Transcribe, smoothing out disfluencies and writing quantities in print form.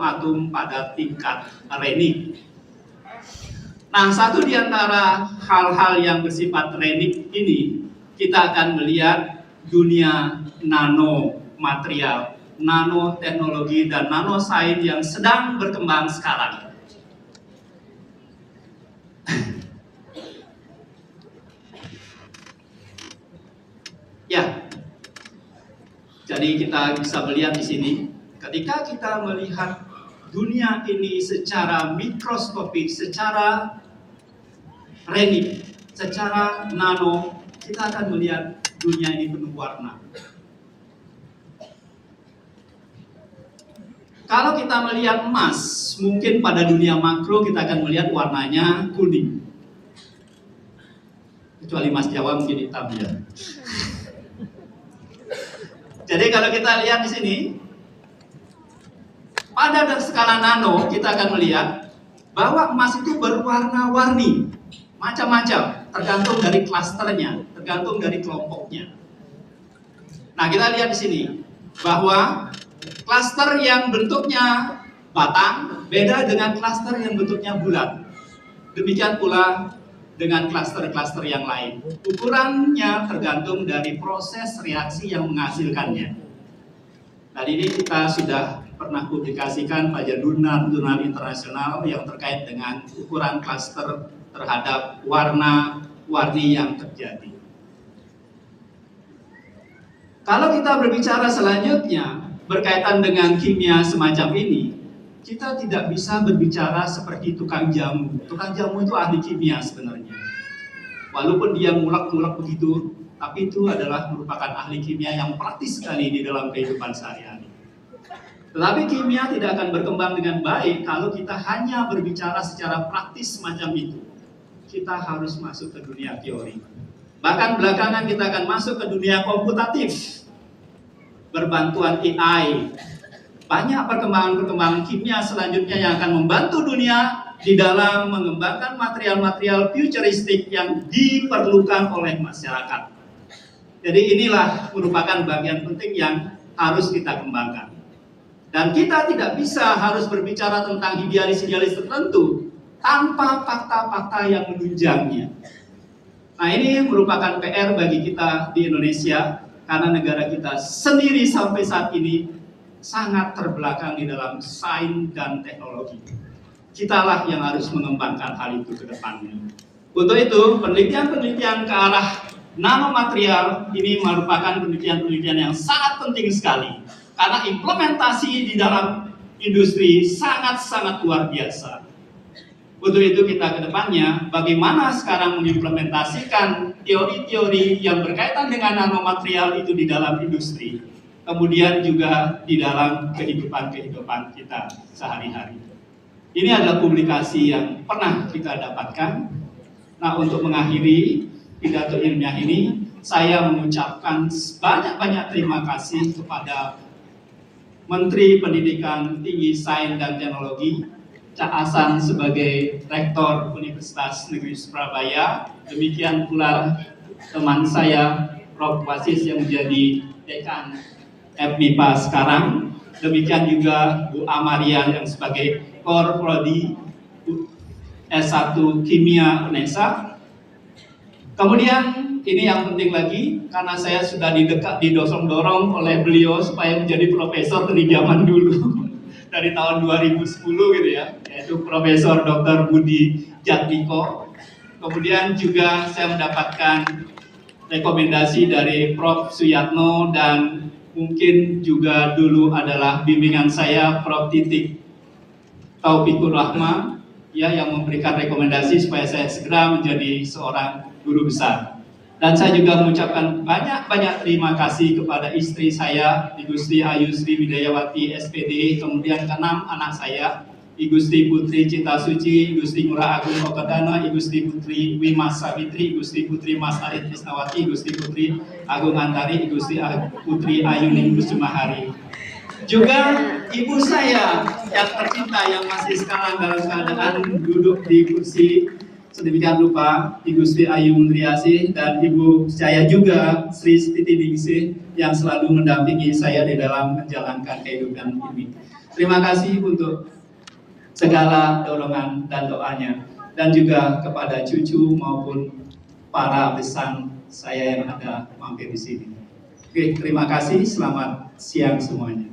atom-atom pada tingkat renik. Nah, satu di antara hal-hal yang bersifat renik ini, kita akan melihat dunia nanomaterial, nanoteknologi, dan nanoscience yang sedang berkembang sekarang. Ya, jadi kita bisa melihat di sini, ketika kita melihat dunia ini secara mikroskopik, secara renik, secara nano, kita akan melihat dunia ini penuh warna. Kalau kita melihat emas, mungkin pada dunia makro kita akan melihat warnanya kuning. Kecuali emas Jawa mungkin hitam ya. Jadi kalau kita lihat di sini, pada skala nano kita akan melihat bahwa emas itu berwarna-warni, macam-macam, tergantung dari klasternya, tergantung dari kelompoknya. Nah, kita lihat di sini bahwa klaster yang bentuknya batang beda dengan klaster yang bentuknya bulat. Demikian pula dengan klaster-klaster yang lain. Ukurannya tergantung dari proses reaksi yang menghasilkannya. Nah, ini kita sudah pernah publikasikan pada jurnal internasional yang terkait dengan ukuran klaster terhadap warna-warni yang terjadi. Kalau kita berbicara selanjutnya berkaitan dengan kimia semacam ini, kita tidak bisa berbicara seperti tukang jamu. Tukang jamu itu ahli kimia sebenarnya. Walaupun dia mulak-mulak begitu, tapi itu adalah merupakan ahli kimia yang praktis sekali di dalam kehidupan sehari-hari. Tetapi kimia tidak akan berkembang dengan baik kalau kita hanya berbicara secara praktis semacam itu. Kita harus masuk ke dunia teori. Bahkan belakangan kita akan masuk ke dunia komputatif. Berbantuan AI. Banyak perkembangan-perkembangan kimia selanjutnya yang akan membantu dunia di dalam mengembangkan material-material futuristik yang diperlukan oleh masyarakat. Jadi inilah merupakan bagian penting yang harus kita kembangkan. Dan kita tidak bisa harus berbicara tentang idealis-idealis tertentu tanpa fakta-fakta yang menunjangnya. Nah, ini merupakan PR bagi kita di Indonesia karena negara kita sendiri sampai saat ini sangat terbelakang di dalam sains dan teknologi. Kitalah yang harus mengembangkan hal itu ke depannya. Untuk itu, penelitian-penelitian ke arah nanomaterial ini merupakan penelitian-penelitian yang sangat penting sekali. Karena implementasi di dalam industri sangat-sangat luar biasa. Untuk itu kita ke depannya, bagaimana sekarang mengimplementasikan teori-teori yang berkaitan dengan nanomaterial itu di dalam industri. Kemudian juga di dalam kehidupan kita sehari-hari. Ini adalah publikasi yang pernah kita dapatkan. Nah, untuk mengakhiri pidato ilmiah ini, saya mengucapkan banyak-banyak terima kasih kepada Menteri Pendidikan Tinggi Sains dan Teknologi, Cak Hasan sebagai Rektor Universitas Negeri Surabaya. Demikian pula teman saya, Prof. Wasis yang menjadi Dekan FMIPA sekarang. Demikian juga Bu Amaria yang sebagai Korprodi S1 Kimia UNESA. Kemudian ini yang penting lagi, karena saya sudah didorong oleh beliau supaya menjadi profesor dari zaman dulu, dari tahun 2010 gitu ya, yaitu Profesor Dr. Budi Jatmiko. Kemudian juga saya mendapatkan rekomendasi dari Prof. Suyatno dan mungkin juga dulu adalah bimbingan saya Prof. Titik Taufikur Rahma, ya, yang memberikan rekomendasi supaya saya segera menjadi seorang guru besar. Dan saya juga mengucapkan banyak-banyak terima kasih kepada istri saya, Ibu Sri Ayu Sri Widayawati SPD, kemudian keenam anak saya, Ibu Sri Putri Cinta Suci, Ibu Sri Ngurah Agung Okadana, Ibu Sri Putri Wimas Savitri, Ibu Sri Putri Mas Arit Krisnawati, Ibu Sri Putri Agung Antari, Ibu Sri Putri Ayuning Kusumahari. Juga ibu saya yang tercinta yang masih sekarang dalam keadaan duduk di kursi sedemikian rupa, Ibu Sri Ayu Mundriasih, dan Ibu saya juga Sri Titi Ningsih yang selalu mendampingi saya di dalam menjalankan kehidupan ini. Terima kasih untuk segala dorongan dan doanya, dan juga kepada cucu maupun para besan saya yang ada mampir di sini. Oke, terima kasih. Selamat siang semuanya.